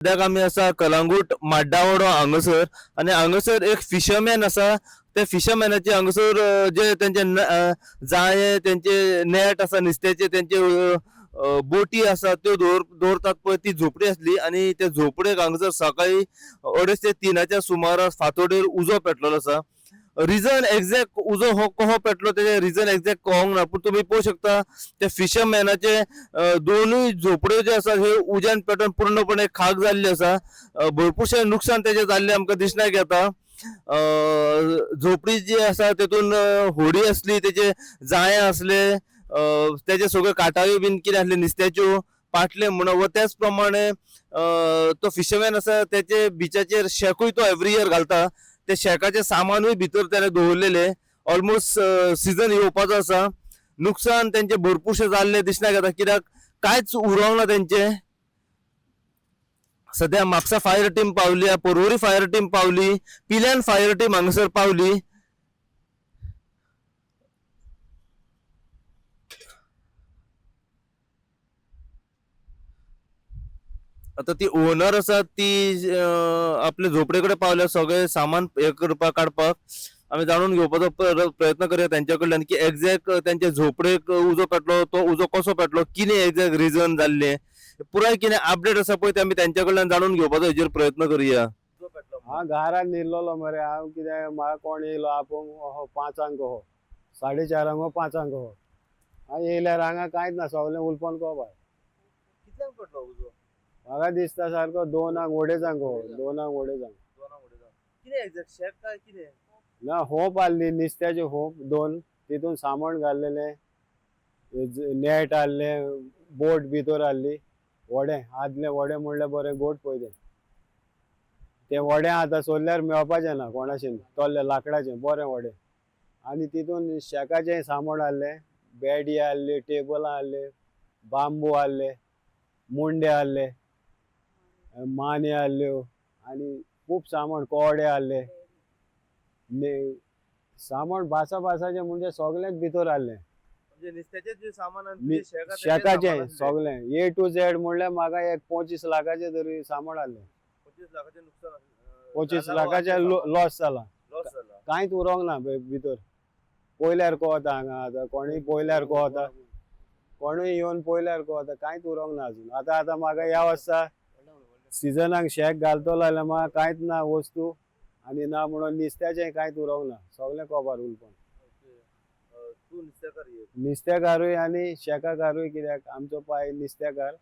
सद्याक आमी आसा कलंगूट माड्डावडो हांगासर आणि हांगासर एक फिशरमॅन आसा. त्या फिशरमॅनाचे हांगासर जे त्यांचे जाळे त्यांचे नेट आसा नुस्त्याचे त्यांचे बोटी आसा त्यो दवरतात पळय ती झोपडी असली आणि त्या झोपडेक हांगासर सकाळी 2:30 ते 3च्या सुमारास फातोडेर उजो पेटलेलो आसा. रिजन एक्झॅक्ट उजो हो कहो पेटलो तेजे रिजन एक्झॅक्ट कळोंक ना, पूण तुम्ही पळोवंक शकता त्या फिशरमॅनाचे दोनूय झोपड्यो जे आसा हे उज्यान पेटोवन पूर्णपणे खाक जाल्ली आसा. भरपूरशे नुकसान तेजे जाल्ले आमकां दिसण्याक येता. झोपडी जी आसा तेतून होडी असली तेजे जाळे असले तेजे सगळे काटावे बीन कितें असले नुस्त्याच्यो पाटले म्हणून व त्याच प्रमाणे तो फिशरमॅन आसा त्याचे बिचाचेर शेकूय तो एवरी इयर घालता. ते शेकाचे सामानूय भितर त्याने दवरलेले. ऑलमोस्ट सीझन येवपाचो आसा. नुकसान त्यांचे भरपूरशे जाल्ले दिसण्याक येता कित्याक कांयच उरोंक ना तेंचे. सध्या म्हापसा फायर टीम पावली, पर्वरी फायर टीम पावली, पिल्यान फायर टीम हांगासर पावली. आता ती ओनर आसा ती आपले झोपडे कडेन पावल्या सगळे सामान हे करपाक काडपाक. आम्ही जाणून घेवपाचो प्रयत्न करूया त्यांच्या कडल्यान की एक्झॅक्ट त्यांच्या झोपडेक उजो पेटलो, तो उजो कसो पेटलो, कितें एक्झॅक्ट रिजन जाल्ले, पुराय कितें अपडेट आसा पळय ते आमी त्यांच्या कडल्यान जाणून घेवपाचो हेजेर प्रयत्न करूया. हाँ घरात निल्लोलो मरे हांव कितें म्हाका कोण येयलो आपोवंक 5 हो 4:30 5 हो हांव येयल्यार हांगा कांयच ना सगळें उलपन को बाय. कितल्यांक पेटलो उजो? म्हाका दिसता सारको 2:30 हो 2:30. कितें एक्झॅक्ट शेक काय कितें? ना होप आहली नुस्त्याचे होप 2 तितून सामान घाल्लेले नेट आहले बोट भितर आहली व्हडे आदले व्हडे म्हणल्यार बरें गोट पळय ते व्हडे आतां सोदल्यार मेळपाचें ना कोणाशें तोल्ले लाकडाचे बरें व्हडे आनी तितून शेकाचें सामान आहले बॅडी आहली टेबलां आहले बांबू आहले मुंडे आहले माने आहल्यो आनी खूब सामान कोडे आहले सामान बासाचे म्हणजे सगळेंच भितर आहले. म्हणजे नुस्त्याचे जे सामान शेकाचे सगळें A to Z म्हणल्यार म्हाका एक 25 लाखाचे तरी सामान आहले. 25 लाखाचे नुकसान 25 लाखाचे लॉस जाला. कांयच उरोंक ना भितर. पयल्यार कोता हांगा आतां कोणूय पयल्यार कोता कोणूय येवन पयल्यार कोता कांयच उरोंक ना अजून. आतां म्हाका ह्या वर्सा सिजनाक शेक घालतलो जाल्यार म्हाका कांयच ना वस्तू आनी ना म्हणून नुस्त्याचें कांयच उरोंक ना सगळें कोबार उलपन. नुस्तेकारूय आनी शेकाकारूय कित्याक आमचो पाय नुस्तेकार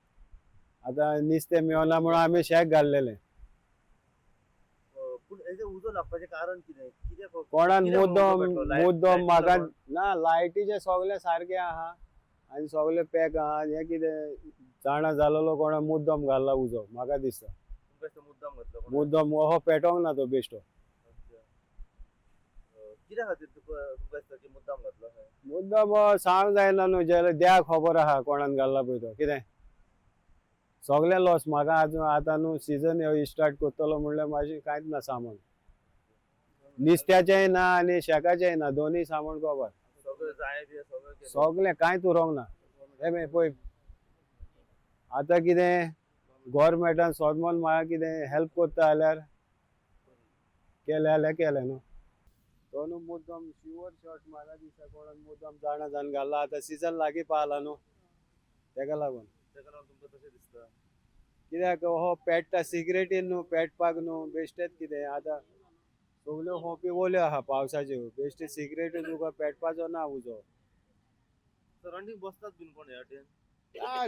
आतां नुस्तें मेळना म्हणून आमी शेक घाल्लेलें. उजो लागपाचें कारण कितें? कोणान मुद्दम म्हाका ना लायटीचे सगळे सारखे आहा आनी सगळे पॅक आहा. हे कितें जाणा जालोलो कोणा मुद्दम घाल्ला उजो म्हाका दिसता. मुद्दम हो पेटोंक ना तो बेश्टो. कित्या खातीर तुका दिसता की मुद्दाम घातलो? मुद्दम सांग जायना न्हू जाल्यार द्या खबर आहा कोणान घाल्ला पळय तो कितें सगळें लॉस म्हाका आजून आतां न्हू सीजन स्टार्ट करतलो म्हणल्यार म्हाजी कांयच ना सामान. नुस्त्याचेंय ना आनी शेकाचेंय ना दोनूय सामान कोबार सगळें कांयच उरोंक ना. हे पळय आतां कितें गव्हर्मेंटान सोदमोन म्हाका कितें हेल्प करता जाल्यार केलें न्हू. तो न्हू मुद्दम शुअर शॉट म्हाका दिसता कोणान मुद्दम जाणा जावन घाल्ला. आतां सीजन लागीं पावला न्हू तेका लागून तुमकां तशें दिसता. कित्याक हो पेट्टा सिगरेटीन न्हू पेटपाक न्हू बेश्टेच कितें आतां सगल्यो होपी ओल्यो आहा पावसाच्यो बेश्टे सिगरेटी तुका पेटपाचो ना उजो. सराउंडिंग बसतात बीन कोण ह्या वाटेन?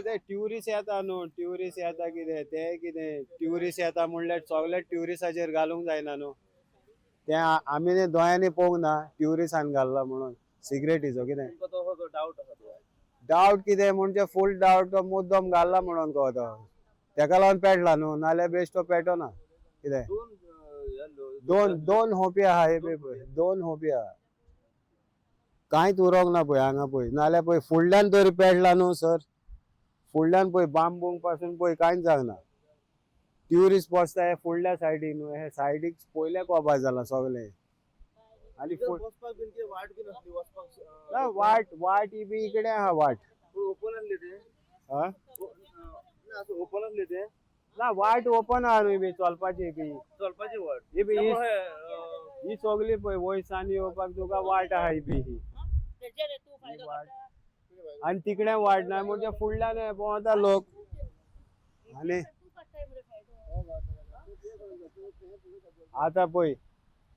ते ट्युरिस्ट येता न्हू ट्युरिस्ट येता कितें ते कितें ट्युरिस्ट येता म्हणल्यार सगळे ट्युरिस्टाचेर घालूंक जायना न्हू. ते आमी दोळ्यांनी पळोवंक ना ट्युरिस्टान घाल्ला म्हणून सिगरेटीचो कितें डावट कितें म्हणजे फूल डावट तो मुद्दम घाल्ला म्हणून कळटा. तेका लागून पेटला न्हू नाल्यार बेश्टो पेटोना. कितें दोन होपी आहा हे पळय 2 होपी आहा कांयच उरोंक ना पळय हांगा पळय नाल्यार पळय फुडल्यान तरी पेटला न्हू सर. फुडल्यान पळय बांबूंक पासून पळय कांयच जायना. ट्युरिस्ट बसता हे फुडल्या सायडीक न्हू हे सायडीक पयले कोबार जाला सगळे आनी वाट बी इकडे आहा वाट ओपन असले ते हा ओपन असले ते ना वाट ओपन आहा न्हू बी चलपाची बी चलपाची वाट ही बी त्यामुळे, ही सगळी पळय वयसांनी येवपाक तुका वाट आहा ही बी ही वाट आणि तिकडे वाट ना म्हणजे फुडल्यान पोवता लोक आणि आता पळय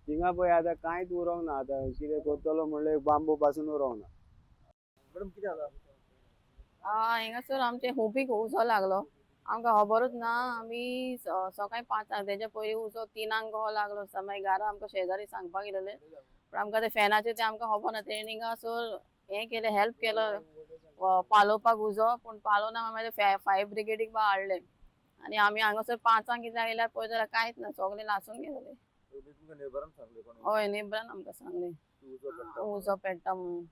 थिंगा पळय आता कांयच उरोंक ना आता कितें करतलो म्हणल्यार बांबू पासून उरोंक ना. मॅडम किती आला हिंगासर आमचे हुबीक उजो लागलो आमकां खबरूच ना. आमी सकाळी 5 तेच्या पयलीं उजो 3 कहो लागलो. मागीर घरा आमकां शेजारी सांगपाक गेलेले पण आमकां ते फॅनाचे ते आमकां खबर ना. तेणी हिंगासर हें केलें हेल्प केलो पालोवपाक उजो पण पालो ना. मागीर फायर ब्रिगेडीक बा हाडले आनी आमी हांगासर 5 कितें आयल्यार पळय जाल्यार कांयच ना सगळे लासून गेलेले. हय नेबरान आमकां सांगले उजो पेट्टा म्हणून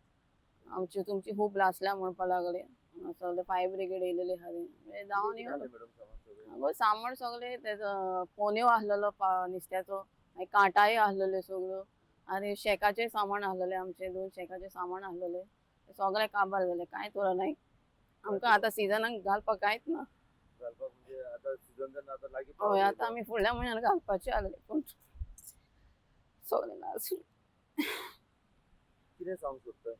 आमची तुमची खूब लासल्या म्हणपा लागले. सगळे फायर ब्रिगेड येयलेले खरे जावन येयलो सामान सगळे पोन्यो आहलेलो नुस्त्याचो मागीर कांटाय आहलेल्यो सगळ्यो आनी शेकाचे सामान आहलेले आमचे 2 शेकाचे सामान आहलेले सगळे काबार जाले. कांयच उरले नाय आमकां आतां सिजनाक घालपाक कांयच ना. हय आतां आमी फुडल्या म्हयन्यान घालपाचे आहले पूण सगळे लासले. कितें सांगूंक सोदता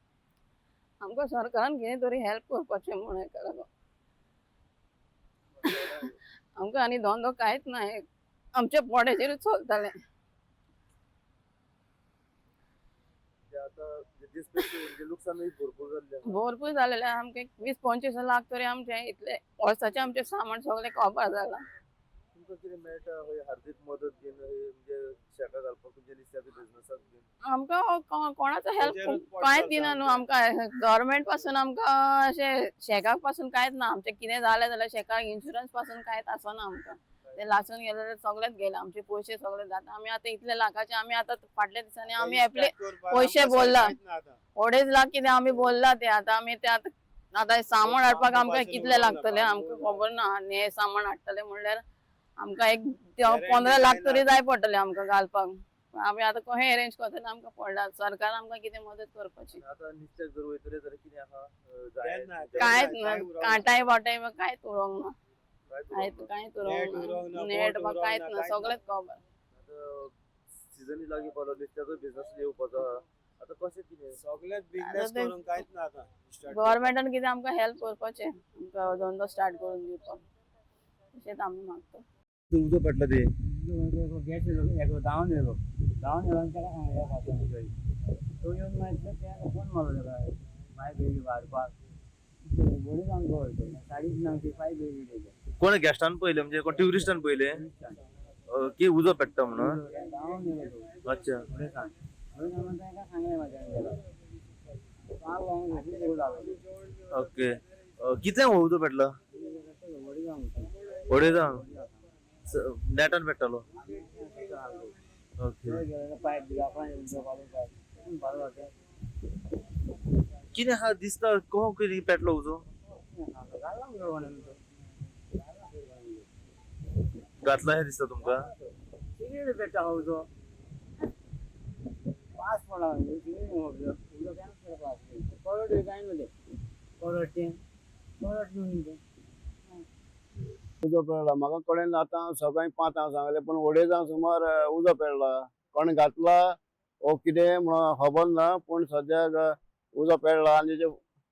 आमकां सरकारान कितें तरी हेल्प करपाचें म्हण हें करात. आमकां आनी धंदो कांयच ना. आमचे पोटाचेरूच चलताले. लुकसानूय भरपूर जाल्लें भरपूर जालेले आमकां 20-25 लाख तरी आमचे इतले वर्साचे आमचे सामान सगळे कॉबर जाला. तुमकां कितें मेळटा हय हार्दिक मदत बीन म्हणजे शेका घालपाक तुमच्या नुस्त्याचो बिझनसाक बीन आमकां कोणाचो हेल्प कांयच दिना न्हू. आमकां गव्हर्मेंट पासून आमकां अशें शेकाक पासून कांयच ना. आमचें कितें जालें जाल्यार शेकाक इन्शुरन्स पासून कांयच आसना आमकां. ते लासून गेले जाल्यार सगळेच गेले आमचे पयशे सगळे जाता. आमी आतां इतले लाखाचे आमी आतां फाटल्या दिसांनी आमी आपले पयशे बोलला 2.5 लाख कितें आमी बोलला ते आतां आमी ते आतां सामान हाडपाक आमकां कितले लागतले आमकां खबर ना. आनी हे सामान हाडटले म्हणल्यार आमकां एक 15 लाख तरी जाय पडटले आमकां घालपाक. आमी आतां कशें अरेंज करतले आमकां पडला. सरकार आमकां कितें मदत करपाची. आतां नुस्त्याक जर वयतले जाल्यार कितें आहा कांयच ना कांटाय वाटाय कांयच उरोंक ना. कांयच उरोंक ना नेट कांयच ना सगळेच कवर. आतां सीजन लागीं पावलो नुस्त्याचो बिझनस येवपाचो आहा आतां कशें कितें सगळेच बिझनेस करून कांयच ना आता गव्हर्मेंटान कितें आमकां हेल्प करपाचें आमकां धंदो स्टार्ट करून दिवपाक अशेंच आमी मागता. उजो पेटला ते गॅस येयलो धांवन येयलो आनी ताका सांगलें तो येवन मागीर तेका फोन मारलो ताका फायर ब्रिगेड हाडपाक बरी जावन वयतो 9:30 फायर ब्रिगेड येयले. कोण गॅस्टान पयले म्हणजे कोण ट्युरिस्टान पयले की उजो पेट्टा म्हणून धांवन येयलो तो अच्छा फुडें सांग ताका सांगलें म्हाज्या गेलो पाव लावन घातली देव लागलो. ओके कितल्यांक उजो पेटला बरी जावन वडे जावन नेटान पेट्टालो ओके पायप दिला पाणी बाळू कितें हा दिसता कहो कितें पेटलो उजो घातला हें दिसता तुमकां सिगरेट पेटा हो उजो पास पडला सिगरेट उजो कॅन्सल करपाक करोड काय मध्ये करोड घेवन उजो पेळला म्हाका कळेन आतां सकाळी 5 सांगले पण वडे सुमार उजो पेळला कोण घातला ओ कितें म्हणून खबर ना पूण सद्याक उजो पेळला आनी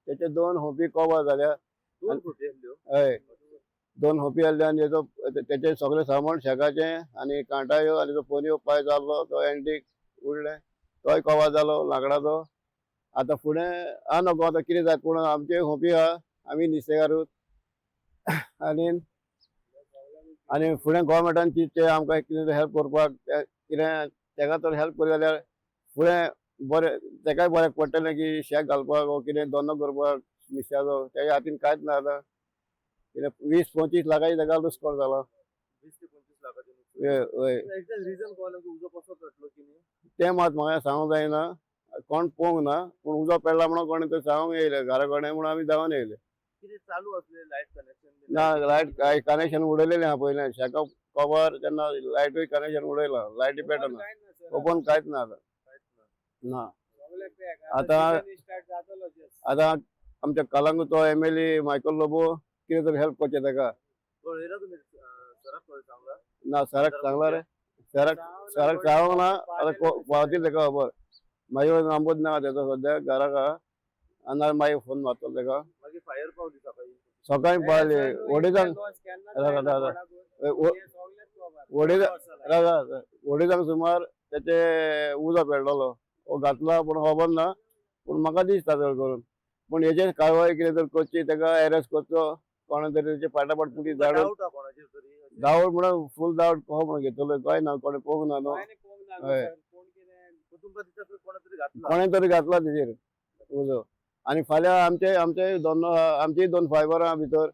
तेचे 2 होपी कवर जाल्या. हय 2 होपी आहल्यो आनी तेचे सगळे सामान शेकाचे आनी कांटायो आनी तो पोन्यो पाय जाल्लो तो एंटीक उडले तोय कवर जालो लाकडाचो. आतां फुडें आहा नको आतां कितें जाता पूण आमचे होपी आहा आमी नुस्तेकारूच आनी फुडें गोवोरमेंटान ते आमकां कितें हेल्प करपाक कितें तेका तर हेल्प करी जाल्यार फुडें बरें तेकाय बऱ्याक पडटलें की शेक घालपाक वो कितें धंदो करपाक नुस्त्याचो तेच्या हातीन कांयच ना आतां कितें 20-25 लाखाची तेका लुस्कोर जाला. 20 ते 25 लाखाचे हय एक्झॅक्ट रिजन कळना की उजो कसो पेटलो की न्ही तें मात म्हाका सांगूंक जायना कोण पळोवंक ना पूण उजो पेळ्ळा म्हणून कोणें थंय सांगूंक येयलें घरा कडेन म्हणून आमी धांवन येयले. कितें चालू असलें लायट कनेक्शन ना लायट कनेक्शन उडयलेलें आहा पयलें शेका कवर तेन्ना लायटूय कनेक्शन उडयलां लायटी पेटना ओपन कांयच ना आतां ना. आतां आमच्या कलंगूटचो MLA मायकल लोबो कितें तरी हेल्प करचें तेका कळयला तुमी ना सराक सांगला रे सराक सांगूंक ना आतां पावतील तेका खबर मागीर नंबर ना तेजो सद्या घराक आहा आनी मागीर फोन मारतलो तेका मागीर फायर पावली सकाळी सकाळी पावली वडीजांक वडीजांक सुमार त्याचे उजो पेटलो हो घातला पूण खबर ना पूण म्हाका दिसता चड करून पूण हेचेर कारवाय कितें तर करची तेका अरेस्ट करचो कोणा तरी तेचे फाटाफाट पुलीस धाडून धांवड म्हणून फूल धांवड हो म्हणून घेतलो काय ना कोणी पळोवंक ना न्हू हय कोणे तरी घातला तेजेर उजो आनी फाल्यां आमचे दोन फायबर आहा भितर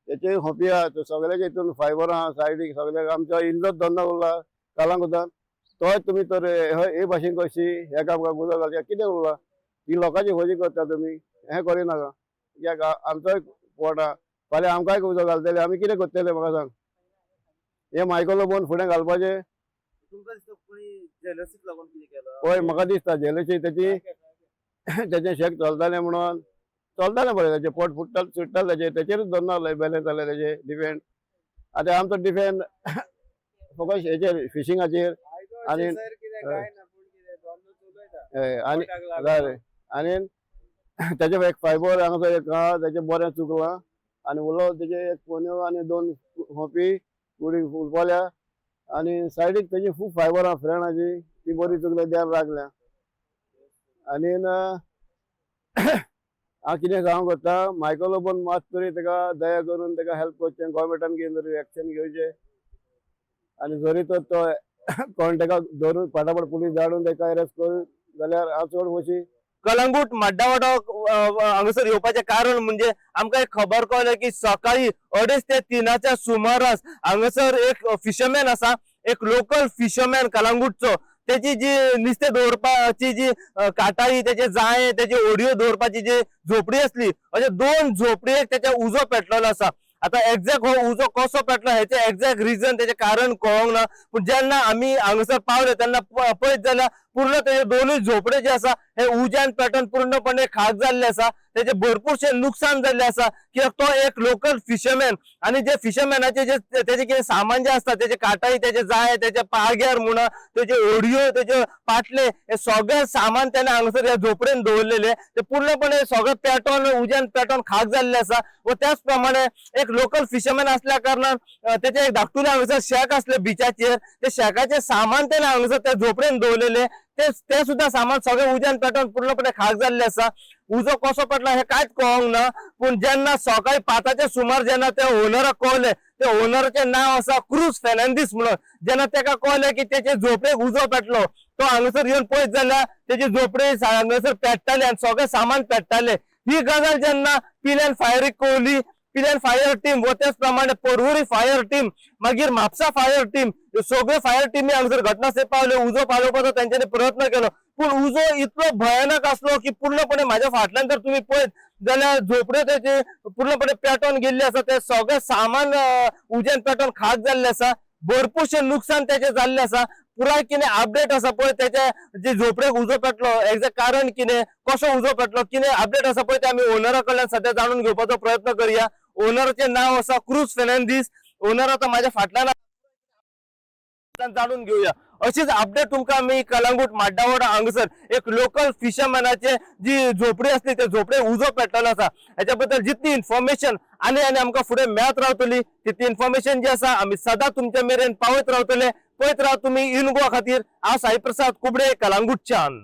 तेचे होपी आहा सगळ्याचे हितून फायबर आहा सायडीक सगळ्याक आमच्या इल्लोच धंदो उरला कालांगुटान तोय तुमी तर हे भाशेन कशी एका उजो घालचे कितें उरला ही लोकांची खोजी करता तुमी हें करिनाका कित्याक आमचोय पोट आहा फाल्यां आमकांय उजो घालतले आमी कितें करतले म्हाका सांग हे मायकल बोन फुडें घालपाचें हय म्हाका दिसता जेलसी तेचें शेक चलतालें म्हणून चलतालें पळय तेचें पोट फुट्टालें सुट्टालें तेचेरूच धरना आसलें बॅलन्स जालें तेचें डिपेंड आतां आमचो डिपेंड फकत हेचेर फिशिंगाचेर आनी आनी तेचे एक फायबर हांगासर एक आहा तेचें बरें चुकलां आनी उरलो तेचे एक पोन्यो आनी 2 होपी कुडी फुलपोल्या आनी सायडीक तेजी खूब फायबर आहा फ्रेंडाची ती बरी चुकल्या द्यान राखल्या आनी हांव कितें सांगूंक सोदता मायकल पण मात तरी तेका दया करून तेका हेल्प करचें गोवोरमेंटान कितें तरी एक्शन घेवचें आनी जरी तर तो कोण तेका धरून फाटाफाट पुलीस धाडून तेका अरेस्ट करून जाल्यार हांव चड खोशी कलंगूट मड्डावडो हांगासर येवपाचें कारण म्हणजे आमकां एक खबर कळ्ळें की सकाळी 2:30 ते 3 सुमारास हांगासर एक फिशरमॅन आसा एक लोकल फिशरमॅन कलंगूटचो त्याची जी नुस्तें दवरपाची जी काटाळी तेचे जाळे तेचे ओडयो दवरपाची जी झोपडी असली अशे 2 झोपडयेक तेचे उजो पेटलेलो आसा आता एक्झॅक्ट हो उजो कसो पेटलो हेचे एक्झॅक्ट रिजन तेचे कारण कळोंक ना पूण जेन्ना आमी हांगासर पावले तेन्ना पळयत जाल्यार पूर्ण तेजे 2 झोपडे जे आसा हे उज्यान पेटोवन पूर्णपणे खाक जाल्ले आसा तेचे भरपूरशे नुकसान जाल्ले आसा कित्याक तो एक लोकल फिशरमॅन आणि जे फिशरमॅनाचे जे तेजे कितें सामान जे आसता तेचे काटाळी तेचे जाळे तेचे पाळग्यार म्हणा तेचे ओडयो तेचे पाटले हे सगळे सामान त्याने हांगासर ह्या झोपडेन दवरलेले ते पूर्णपणे सगळे पेटोवन उज्यान पेटोवन खाक जाल्ले आसा व त्याच प्रमाणे एक लोकल फिशरमॅन असल्या कारणान तेचे एक धाकटुले हांगासर शेक असले बिचाचेर ते शेकाचे सामान त्याने हांगासर त्या झोपडेन दवरलेले ते सुद्धा सामान सगळे उज्यान पेटोवन पूर्णपणे खाक जाल्ले आसा उजो कसो पेटलो हे कांयच कळोंक ना पूण जेन्ना सकाळी 5 सुमार जेन्ना त्या ओनराक कळलें त्या ओनराचें नांव आसा क्रूज फेर्नांदीस म्हणून जेन्ना तेका कळलें की तेचे झोपडेक उजो पेटलो तो हांगासर येवन पळयत जाल्यार तेची झोपडी हांगासर पेट्टाली आनी सगळे सामान पेट्टाले ही गजाल जेन्ना पिल्यान फायरीक कळली पिल्यान फायर टीम व त्याच प्रमाणे परवरी फायर टीम मागीर म्हापसा फायर टीम सगळे फायर टीमी हांगासर घटनास्थळी पावले उजो पालोवपाचो तेंच्यांनी प्रयत्न केलो पूण उजो इतलो भयानक आसलो की पूर्णपणे म्हाज्या फाटल्यान जर तुमी पळयत जाल्यार झोपड्यो तेचे पूर्णपणे पेटोवन गेल्ले आसा ते सगळे सामान उज्यान पेटोवन खाक जाल्ले आसा भरपूरशे नुकसान तेचे जाल्ले आसा पुराय कितें अपडेट आसा पळय तेचे जे झोपडेक उजो पेटलो एक्झॅक्ट कारण कितें कसो उजो पेटलो कितें अपडेट आसा पळय ते आमी ओनरा कडल्यान सध्या जाणून घेवपाचो प्रयत्न करुया ओनराचें नांव आसा क्रूज फेर्नांदीस ओनर आता म्हाज्या फाटल्यान जाणून घेऊया अशीच अपडेट तुमकां आमी कलंगूट मड्डावडा हांगासर एक लोकल फिशरमॅनाचे जी झोपडी असली त्या झोपडे उजो पेटलेलो आसा हेच्या बद्दल जितली इन्फॉर्मेशन आनी आमकां फुडें मेळत रावतली तितली इन्फॉर्मेशन जी आसा आमी सदां तुमच्या मेरेन पावयत रावतले पळयत राव तुमी इन गोवा खातीर हांव साई प्रसाद कुबडे कलंगूटच्यान।